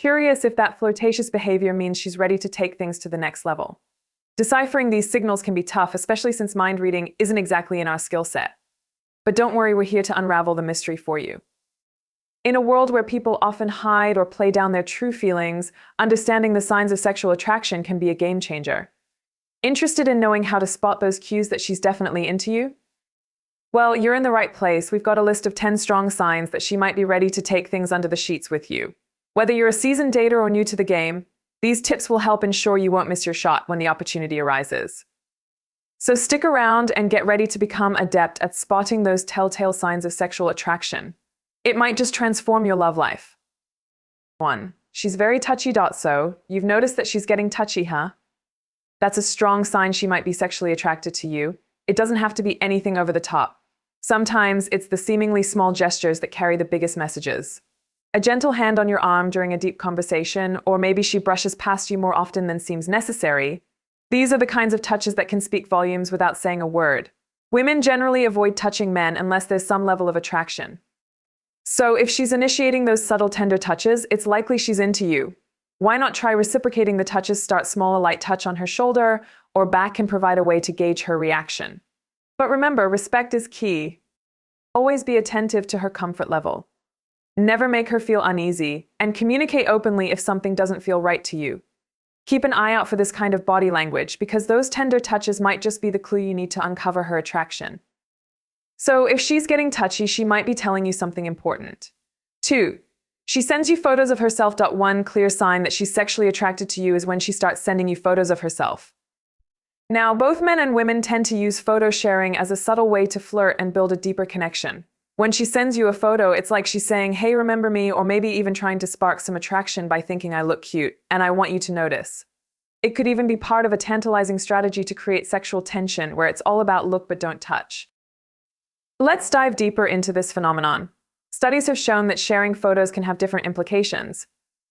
curious if that flirtatious behavior means she's ready to take things to the next level. Deciphering these signals can be tough, especially since mind reading isn't exactly in our skill set. But don't worry, we're here to unravel the mystery for you. In a world where people often hide or play down their true feelings, understanding the signs of sexual attraction can be a game changer. Interested in knowing how to spot those cues that she's definitely into you? Well, you're in the right place. We've got a list of 10 strong signs that she might be ready to take things under the sheets with you. Whether you're a seasoned dater or new to the game, these tips will help ensure you won't miss your shot when the opportunity arises. So stick around and get ready to become adept at spotting those telltale signs of sexual attraction. It might just transform your love life. 1. She's very touchy. So, you've noticed that she's getting touchy, huh? That's a strong sign she might be sexually attracted to you. It doesn't have to be anything over the top. Sometimes it's the seemingly small gestures that carry the biggest messages. A gentle hand on your arm during a deep conversation, or maybe she brushes past you more often than seems necessary. These are the kinds of touches that can speak volumes without saying a word. Women generally avoid touching men unless there's some level of attraction. So if she's initiating those subtle, tender touches, it's likely she's into you. Why not try reciprocating the touches? Start small, a light touch on her shoulder or back can provide a way to gauge her reaction. But remember, respect is key. Always be attentive to her comfort level. Never make her feel uneasy, and communicate openly if something doesn't feel right to you. Keep an eye out for this kind of body language, because those tender touches might just be the clue you need to uncover her attraction. So if she's getting touchy, she might be telling you something important. 2. She sends you photos of herself. 1 clear sign that she's sexually attracted to you is when she starts sending you photos of herself. Now, both men and women tend to use photo sharing as a subtle way to flirt and build a deeper connection. When she sends you a photo, it's like she's saying, "Hey, remember me?" or maybe even trying to spark some attraction by thinking, "I look cute, and I want you to notice." It could even be part of a tantalizing strategy to create sexual tension where it's all about look but don't touch. Let's dive deeper into this phenomenon. Studies have shown that sharing photos can have different implications.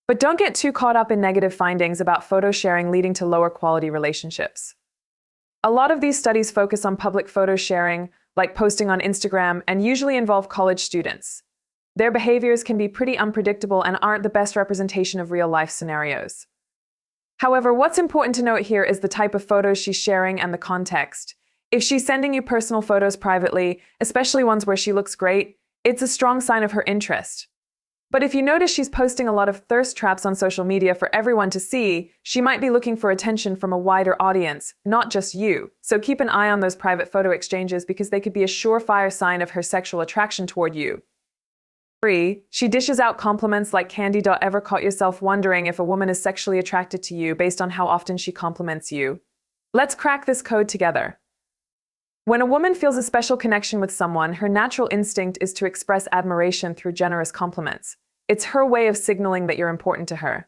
But don't get too caught up in negative findings about photo sharing leading to lower quality relationships. A lot of these studies focus on public photo sharing, like posting on Instagram, and usually involve college students. Their behaviors can be pretty unpredictable and aren't the best representation of real-life scenarios. However, what's important to note here is the type of photos she's sharing and the context. If she's sending you personal photos privately, especially ones where she looks great, it's a strong sign of her interest. But if you notice she's posting a lot of thirst traps on social media for everyone to see, she might be looking for attention from a wider audience, not just you. So keep an eye on those private photo exchanges because they could be a surefire sign of her sexual attraction toward you. 3. She dishes out compliments like candy. Ever caught yourself wondering if a woman is sexually attracted to you based on how often she compliments you? Let's crack this code together. When a woman feels a special connection with someone, her natural instinct is to express admiration through generous compliments. It's her way of signaling that you're important to her.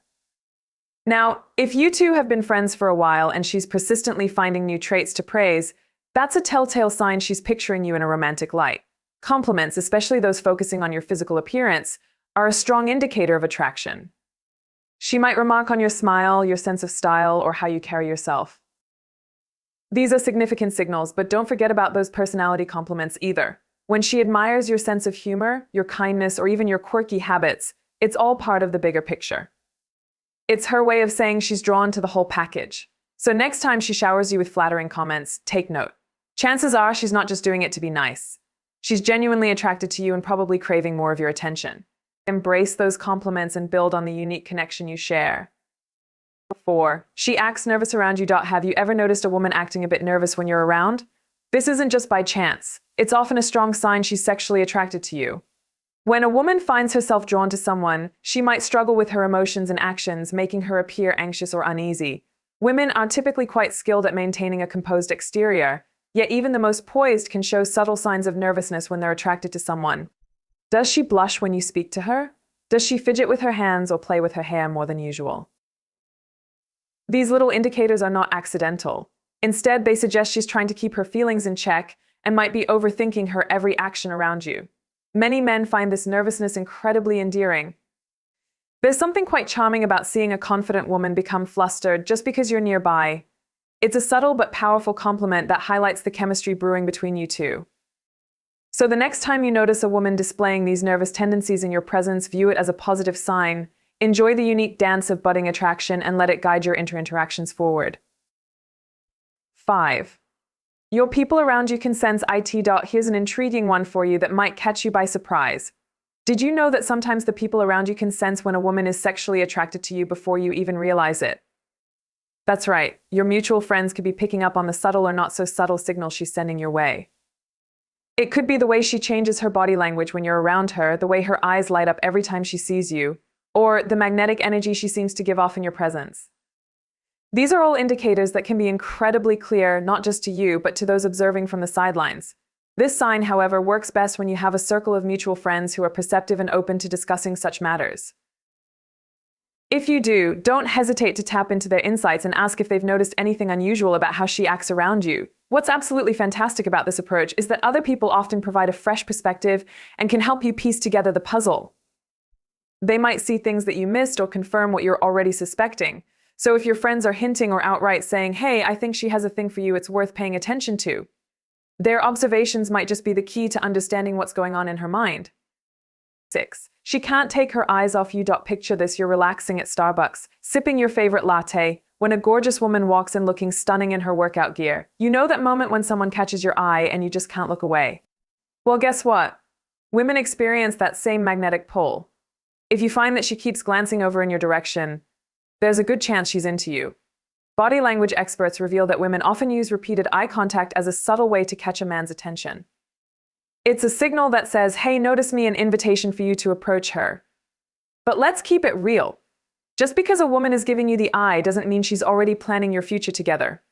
Now, if you two have been friends for a while and she's persistently finding new traits to praise, that's a telltale sign she's picturing you in a romantic light. Compliments, especially those focusing on your physical appearance, are a strong indicator of attraction. She might remark on your smile, your sense of style, or how you carry yourself. These are significant signals, but don't forget about those personality compliments either. When she admires your sense of humor, your kindness, or even your quirky habits, it's all part of the bigger picture. It's her way of saying she's drawn to the whole package. So next time she showers you with flattering comments, take note. Chances are she's not just doing it to be nice. She's genuinely attracted to you and probably craving more of your attention. Embrace those compliments and build on the unique connection you share. 4. She acts nervous around you. Have you ever noticed a woman acting a bit nervous when you're around? This isn't just by chance. It's often a strong sign she's sexually attracted to you. When a woman finds herself drawn to someone, she might struggle with her emotions and actions, making her appear anxious or uneasy. Women are typically quite skilled at maintaining a composed exterior, yet even the most poised can show subtle signs of nervousness when they're attracted to someone. Does she blush when you speak to her? Does she fidget with her hands or play with her hair more than usual? These little indicators are not accidental. Instead, they suggest she's trying to keep her feelings in check and might be overthinking her every action around you. Many men find this nervousness incredibly endearing. There's something quite charming about seeing a confident woman become flustered just because you're nearby. It's a subtle but powerful compliment that highlights the chemistry brewing between you two. So the next time you notice a woman displaying these nervous tendencies in your presence, view it as a positive sign. Enjoy the unique dance of budding attraction and let it guide your interactions forward. 5. Your people around you can sense it. Here's an intriguing one for you that might catch you by surprise. Did you know that sometimes the people around you can sense when a woman is sexually attracted to you before you even realize it? That's right, your mutual friends could be picking up on the subtle or not so subtle signal she's sending your way. It could be the way she changes her body language when you're around her, the way her eyes light up every time she sees you, or the magnetic energy she seems to give off in your presence. These are all indicators that can be incredibly clear, not just to you, but to those observing from the sidelines. This sign, however, works best when you have a circle of mutual friends who are perceptive and open to discussing such matters. If you do, don't hesitate to tap into their insights and ask if they've noticed anything unusual about how she acts around you. What's absolutely fantastic about this approach is that other people often provide a fresh perspective and can help you piece together the puzzle. They might see things that you missed or confirm what you're already suspecting. So if your friends are hinting or outright saying, "Hey, I think she has a thing for you," it's worth paying attention to. Their observations might just be the key to understanding what's going on in her mind. 6. She can't take her eyes off you. Picture this: you're relaxing at Starbucks, sipping your favorite latte, when a gorgeous woman walks in looking stunning in her workout gear. You know that moment when someone catches your eye and you just can't look away? Well, guess what? Women experience that same magnetic pull. If you find that she keeps glancing over in your direction, there's a good chance she's into you. Body language experts reveal that women often use repeated eye contact as a subtle way to catch a man's attention. It's a signal that says, "Hey, notice me," an invitation for you to approach her. But let's keep it real. Just because a woman is giving you the eye doesn't mean she's already planning your future together.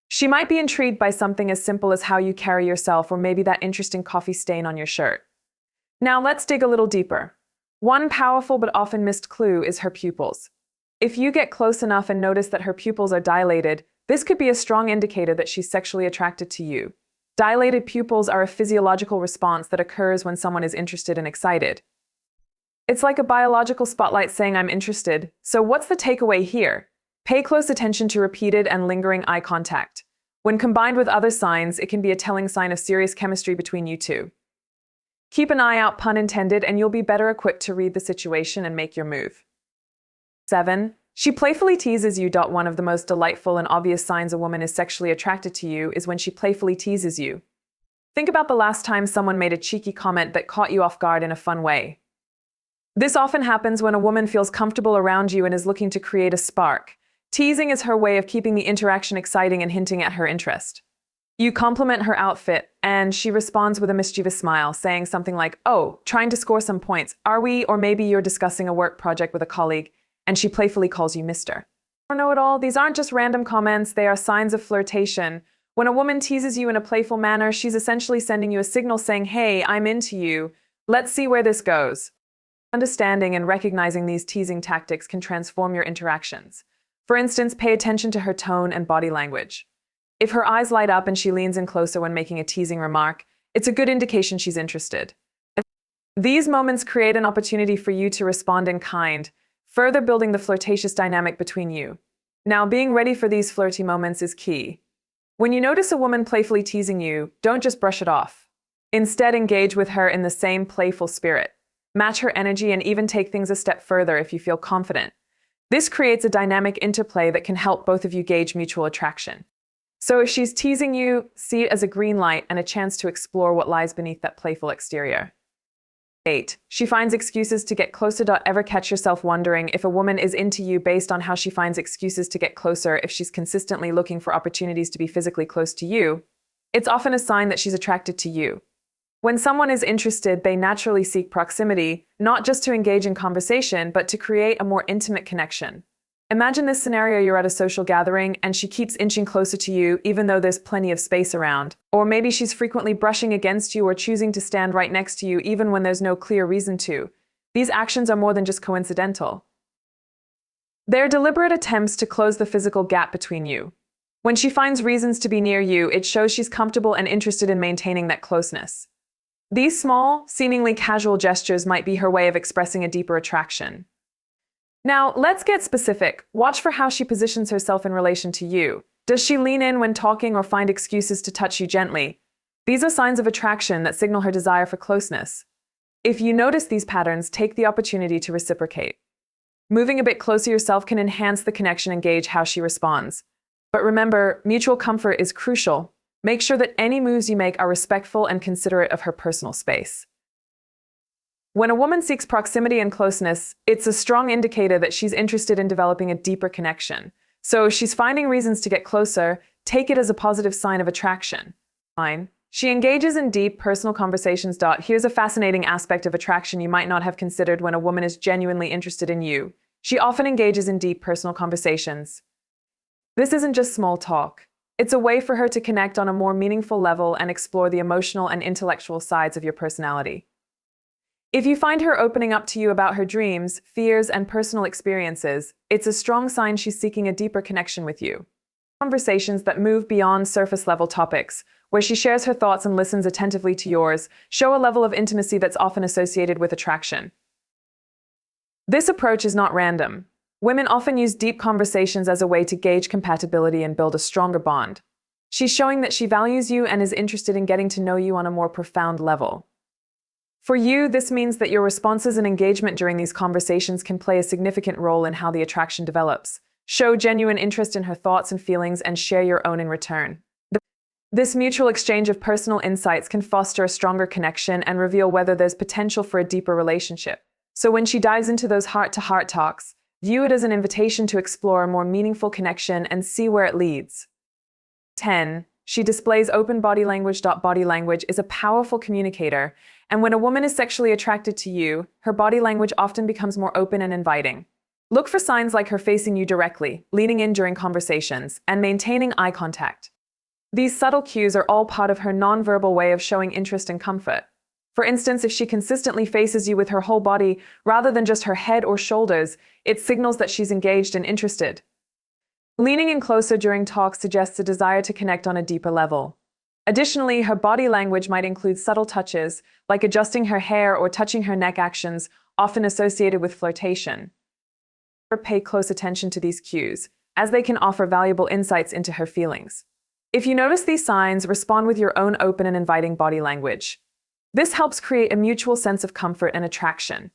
She might be intrigued by something as simple as how you carry yourself, or maybe that interesting coffee stain on your shirt. Now let's dig a little deeper. One powerful but often missed clue is her pupils. If you get close enough and notice that her pupils are dilated, this could be a strong indicator that she's sexually attracted to you. Dilated pupils are a physiological response that occurs when someone is interested and excited. It's like a biological spotlight saying, "I'm interested." So what's the takeaway here? Pay close attention to repeated and lingering eye contact. When combined with other signs, it can be a telling sign of serious chemistry between you two. Keep an eye out, pun intended, and you'll be better equipped to read the situation and make your move. 7. She playfully teases you. One of the most delightful and obvious signs a woman is sexually attracted to you is when she playfully teases you. Think about the last time someone made a cheeky comment that caught you off guard in a fun way. This often happens when a woman feels comfortable around you and is looking to create a spark. Teasing is her way of keeping the interaction exciting and hinting at her interest. You compliment her outfit, and she responds with a mischievous smile, saying something like, "Oh, trying to score some points, are we?" Or maybe you're discussing a work project with a colleague, and she playfully calls you Mr. Or know-it-all. These aren't just random comments, they are signs of flirtation. When a woman teases you in a playful manner, she's essentially sending you a signal saying, "Hey, I'm into you. Let's see where this goes." Understanding and recognizing these teasing tactics can transform your interactions. For instance, pay attention to her tone and body language. If her eyes light up and she leans in closer when making a teasing remark, it's a good indication she's interested. These moments create an opportunity for you to respond in kind, further building the flirtatious dynamic between you. Now, being ready for these flirty moments is key. When you notice a woman playfully teasing you, don't just brush it off. Instead, engage with her in the same playful spirit. Match her energy and even take things a step further if you feel confident. This creates a dynamic interplay that can help both of you gauge mutual attraction. So if she's teasing you, see it as a green light and a chance to explore what lies beneath that playful exterior. 8. She finds excuses to get closer. Ever catch yourself wondering if a woman is into you based on how she finds excuses to get closer? If she's consistently looking for opportunities to be physically close to you, it's often a sign that she's attracted to you. When someone is interested, they naturally seek proximity, not just to engage in conversation, but to create a more intimate connection. Imagine this scenario: you're at a social gathering and she keeps inching closer to you even though there's plenty of space around. Or maybe she's frequently brushing against you or choosing to stand right next to you even when there's no clear reason to. These actions are more than just coincidental. They're deliberate attempts to close the physical gap between you. When she finds reasons to be near you, it shows she's comfortable and interested in maintaining that closeness. These small, seemingly casual gestures might be her way of expressing a deeper attraction. Now, let's get specific. Watch for how she positions herself in relation to you. Does she lean in when talking or find excuses to touch you gently? These are signs of attraction that signal her desire for closeness. If you notice these patterns, take the opportunity to reciprocate. Moving a bit closer yourself can enhance the connection and gauge how she responds. But remember, mutual comfort is crucial. Make sure that any moves you make are respectful and considerate of her personal space. When a woman seeks proximity and closeness, it's a strong indicator that she's interested in developing a deeper connection. So if she's finding reasons to get closer, take it as a positive sign of attraction. She engages in deep personal conversations. Here's a fascinating aspect of attraction you might not have considered when a woman is genuinely interested in you. She often engages in deep personal conversations. This isn't just small talk. It's a way for her to connect on a more meaningful level and explore the emotional and intellectual sides of your personality. If you find her opening up to you about her dreams, fears, and personal experiences, it's a strong sign she's seeking a deeper connection with you. Conversations that move beyond surface-level topics, where she shares her thoughts and listens attentively to yours, show a level of intimacy that's often associated with attraction. This approach is not random. Women often use deep conversations as a way to gauge compatibility and build a stronger bond. She's showing that she values you and is interested in getting to know you on a more profound level. For you, this means that your responses and engagement during these conversations can play a significant role in how the attraction develops. Show genuine interest in her thoughts and feelings and share your own in return. This mutual exchange of personal insights can foster a stronger connection and reveal whether there's potential for a deeper relationship. So when she dives into those heart-to-heart talks, view it as an invitation to explore a more meaningful connection and see where it leads. 10. She displays open body language. Body language is a powerful communicator, and when a woman is sexually attracted to you, her body language often becomes more open and inviting. Look for signs like her facing you directly, leaning in during conversations, and maintaining eye contact. These subtle cues are all part of her nonverbal way of showing interest and comfort. For instance, if she consistently faces you with her whole body rather than just her head or shoulders, it signals that she's engaged and interested. Leaning in closer during talks suggests a desire to connect on a deeper level. Additionally, her body language might include subtle touches, like adjusting her hair or touching her neck, actions often associated with flirtation. Pay close attention to these cues, as they can offer valuable insights into her feelings. If you notice these signs, respond with your own open and inviting body language. This helps create a mutual sense of comfort and attraction.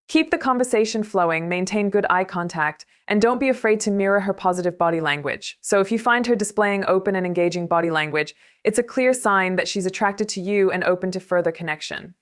Keep the conversation flowing, maintain good eye contact, and don't be afraid to mirror her positive body language. So if you find her displaying open and engaging body language, it's a clear sign that she's attracted to you and open to further connection.